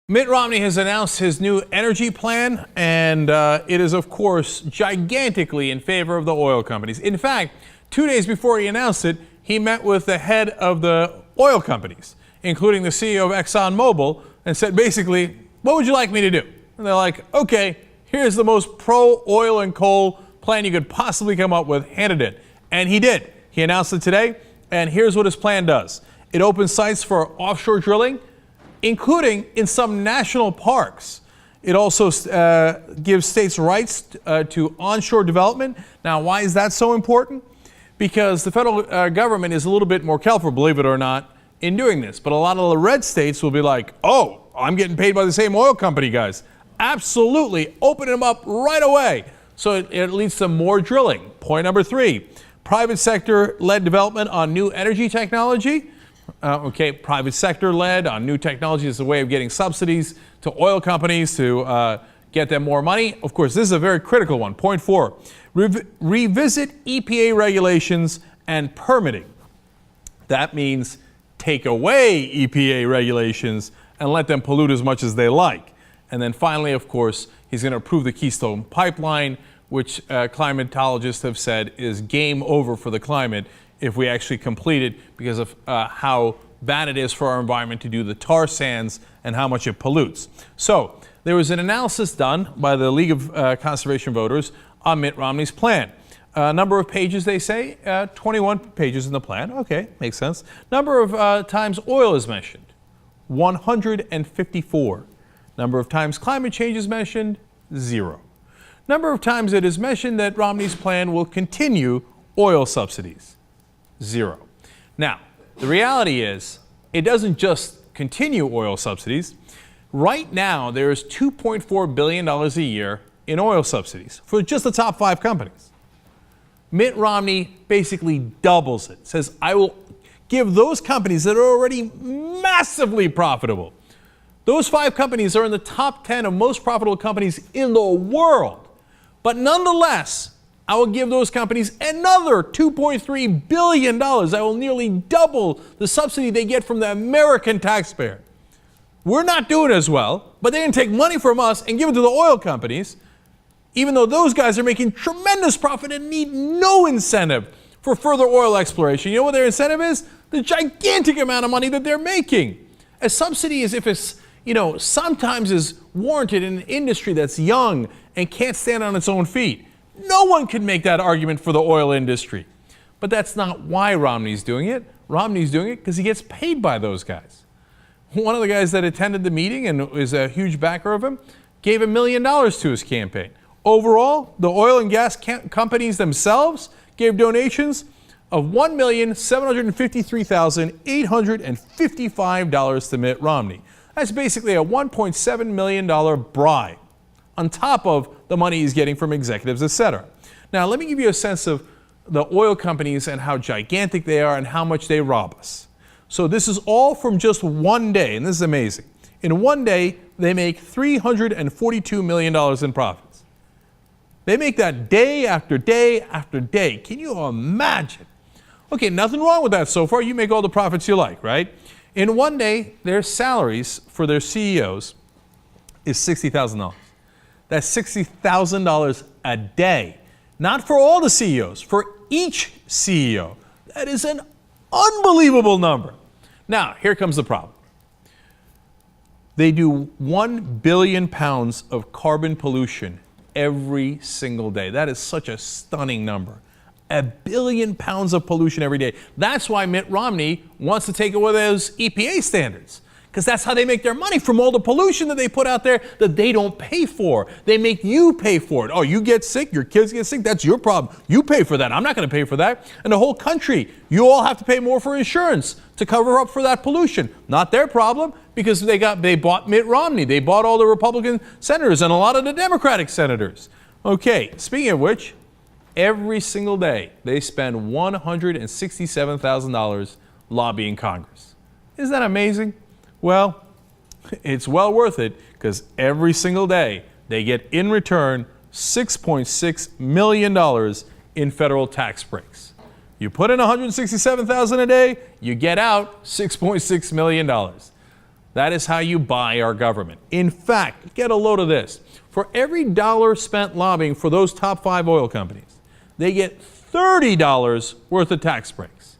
Mitt Romney has announced his new energy plan, and it is, of course, gigantically in favor of the oil companies. In fact, 2 days before he announced it, he met with the head of the oil companies, including the CEO of ExxonMobil, and said basically, what would you like me to do? And they're like, okay, here's the most pro-oil and coal plan you could possibly come up with, handed it. And he did. He announced it today, and here's what his plan does. It opens sites for offshore drilling, including in some national parks. It also gives states rights to onshore development. Now, why is that so important? Because the federal government is a little bit more careful, believe it or not, in doing this. But a lot of the red states will be like, oh, I'm getting paid by the same oil company guys. Absolutely, open them up right away. So it leads to more drilling. Point number 3, private sector-led development on new energy technology. Private sector-led on new technology is a way of getting subsidies to oil companies to get them more money. Of course, this is a very critical one. Point 4, revisit EPA regulations and permitting. That means take away EPA regulations and let them pollute as much as they like. And then finally, of course, he's going to approve the Keystone Pipeline, which climatologists have said is game over for the climate if we actually complete it because of how bad it is for our environment to do the tar sands and how much it pollutes. So there was an analysis done by the League of Conservation Voters on Mitt Romney's plan. Number of pages, they say, 21 pages in the plan. Okay, makes sense. Number of times oil is mentioned, 154. Number of times climate change is mentioned, 0. Number of times it is mentioned that Romney's plan will continue oil subsidies, 0. Now, the reality is it doesn't just continue oil subsidies. Right now, there is $2.4 billion a year in oil subsidies for just the top 5 companies. Mitt Romney basically doubles it, says, I will give those companies that are already massively profitable. Those 5 companies are in the top 10 of most profitable companies in the world. But nonetheless, I will give those companies another $2.3 billion. I will nearly double the subsidy they get from the American taxpayer. We're not doing as well, but they're going to take money from us and give it to the oil companies, even though those guys are making tremendous profit and need no incentive for further oil exploration. You know what their incentive is? The gigantic amount of money that they're making. A subsidy is if it's, sometimes is warranted in an industry that's young and can't stand on its own feet. No one can make that argument for the oil industry. But that's not why Romney's doing it. Romney's doing it because he gets paid by those guys. One of the guys that attended the meeting and is a huge backer of him gave $1 million to his campaign. Overall, the oil and gas companies themselves gave donations of $1,753,855 to Mitt Romney. That's basically a $1.7 million bribe on top of the money he's getting from executives, etc. Now, let me give you a sense of the oil companies and how gigantic they are and how much they rob us. So this is all from just one day, and this is amazing. In one day, they make $342 million in profits. They make that day after day after day. Can you imagine? Okay, nothing wrong with that so far. You make all the profits you like, right? In one day, their salaries for their CEOs is $60,000. That's $60,000 a day. Not for all the CEOs, for each CEO. That is an unbelievable number. Now, here comes the problem. They do 1 billion pounds of carbon pollution every single day. That is such a stunning number. 1 billion pounds of pollution every day. That's why Mitt Romney wants to take away those EPA standards, because that's how they make their money, from all the pollution that they put out there that they don't pay for. They make you pay for it. Oh, you get sick, your kids get sick, that's your problem. You pay for that. I'm not going to pay for that. And the whole country, you all have to pay more for insurance to cover up for that pollution. Not their problem, because they bought Mitt Romney. They bought all the Republican senators and a lot of the Democratic senators. Okay, speaking of which, every single day they spend $167,000 lobbying Congress. Isn't that amazing? Well, it's well worth it, because every single day they get in return $6.6 million in federal tax breaks. You put in $167,000 a day, you get out $6.6 million. That is how you buy our government. In fact, get a load of this. For every dollar spent lobbying for those top 5 oil companies, they get $30 worth of tax breaks.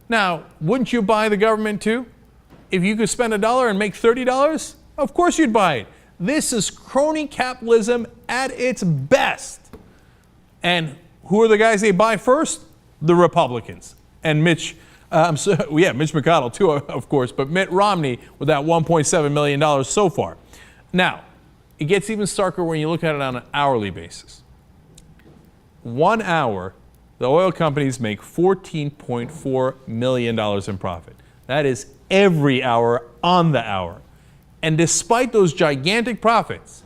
Now, wouldn't you buy the government too? If you could spend $1 and make $30, of course you'd buy it. This is crony capitalism at its best. And who are the guys they buy first? The Republicans. And Mitch McConnell too, of course, but Mitt Romney with that $1.7 million so far. Now, it gets even starker when you look at it on an hourly basis. 1 hour, the oil companies make $14.4 million in profit. That is every hour on the hour. And despite those gigantic profits,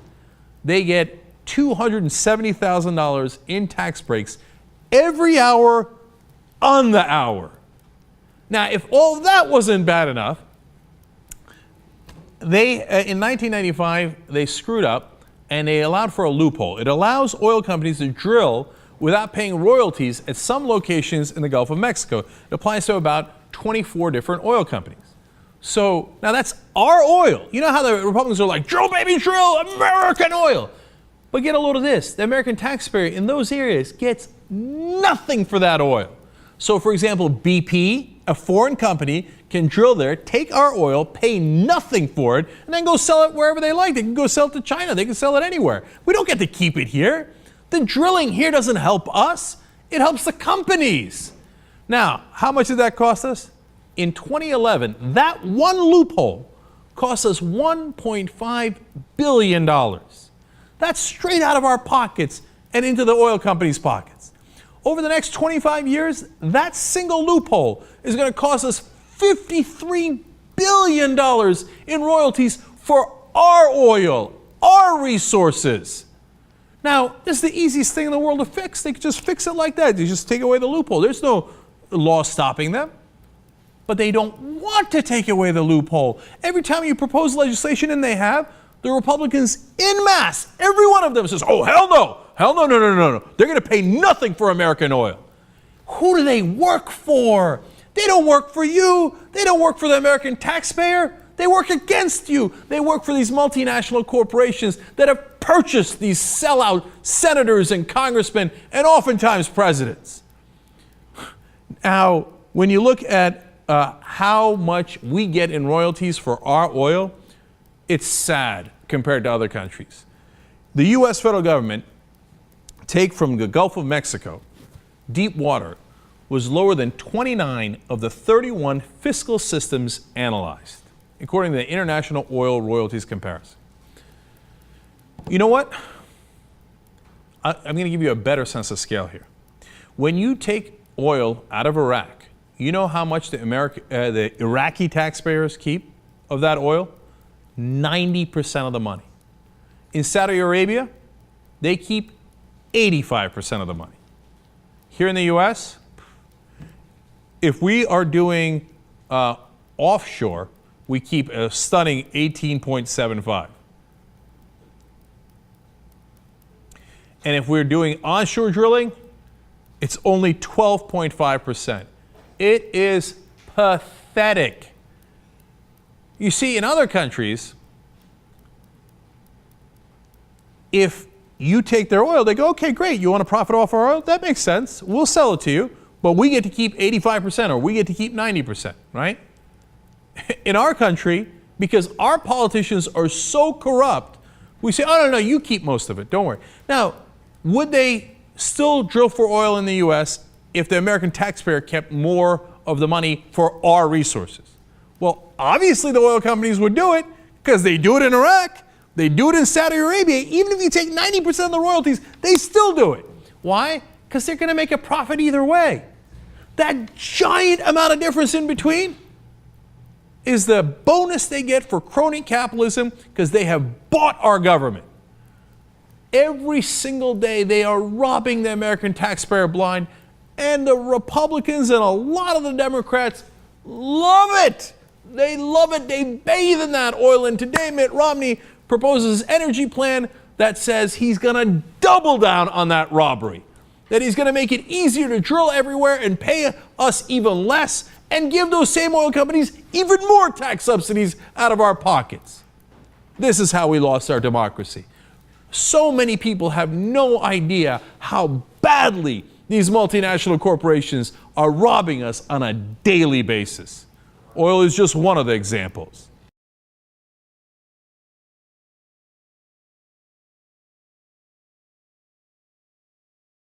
they get $270,000 in tax breaks every hour on the hour. Now, if all that wasn't bad enough, in 1995, they screwed up and they allowed for a loophole. It allows oil companies to drill without paying royalties at some locations in the Gulf of Mexico. It applies to about 24 different oil companies. So now that's our oil. You know how the Republicans are like, drill, baby, drill, American oil. But get a load of this. The American taxpayer in those areas gets nothing for that oil. So, for example, BP, a foreign company, can drill there, take our oil, pay nothing for it, and then go sell it wherever they like. They can go sell it to China. They can sell it anywhere. We don't get to keep it here. The drilling here doesn't help us. It helps the companies. Now, how much did that cost us? In 2011, that one loophole cost us $1.5 billion. That's straight out of our pockets and into the oil companies' pockets. Over the next 25 years, that single loophole is going to cost us $53 billion in royalties for our oil, our resources. Now, this is the easiest thing in the world to fix. They could just fix it like that. They just take away the loophole. There's no law stopping them. But they don't want to take away the loophole. Every time you propose legislation, and they have, the Republicans en masse, every one of them says, oh, hell no. Hell no, no, no, no, no. They're going to pay nothing for American oil. Who do they work for? They don't work for you. They don't work for the American taxpayer. They work against you. They work for these multinational corporations that have purchased these sellout senators and congressmen and oftentimes presidents. Now, when you look at how much we get in royalties for our oil, it's sad compared to other countries. The U.S. federal government take from the Gulf of Mexico, deep water, was lower than 29 of the 31 fiscal systems analyzed, according to the International Oil Royalties Comparison. You know what? I'm going to give you a better sense of scale here. When you take oil out of Iraq, you know how much the Iraqi taxpayers keep of that oil? 90% of the money. In Saudi Arabia, they keep 85% of the money. Here in the U.S., if we are doing offshore, we keep a stunning 18.75. And if we're doing onshore drilling, it's only 12.5%. It is pathetic. You see, in other countries, if you take their oil, they go, okay, great, you want to profit off our oil? That makes sense. We'll sell it to you, but we get to keep 85% or we get to keep 90%, right? In our country, because our politicians are so corrupt, we say, oh, no, you keep most of it, don't worry. Now, would they still drill for oil in the U.S. if the American taxpayer kept more of the money for our resources? Well, obviously the oil companies would do it because they do it in Iraq. They do it in Saudi Arabia. Even if you take 90% of the royalties, they still do it. Why? Because they're going to make a profit either way. That giant amount of difference in between is the bonus they get for crony capitalism because they have bought our government. Every single day they are robbing the American taxpayer blind, and the Republicans and a lot of the Democrats love it. They love it. They bathe in that oil. And today Mitt Romney proposes an energy plan that says he's going to double down on that robbery, that he's going to make it easier to drill everywhere and pay us even less, and give those same oil companies even more tax subsidies out of our pockets. This is how we lost our democracy. So many people have no idea how badly these multinational corporations are robbing us on a daily basis. Oil is just one of the examples.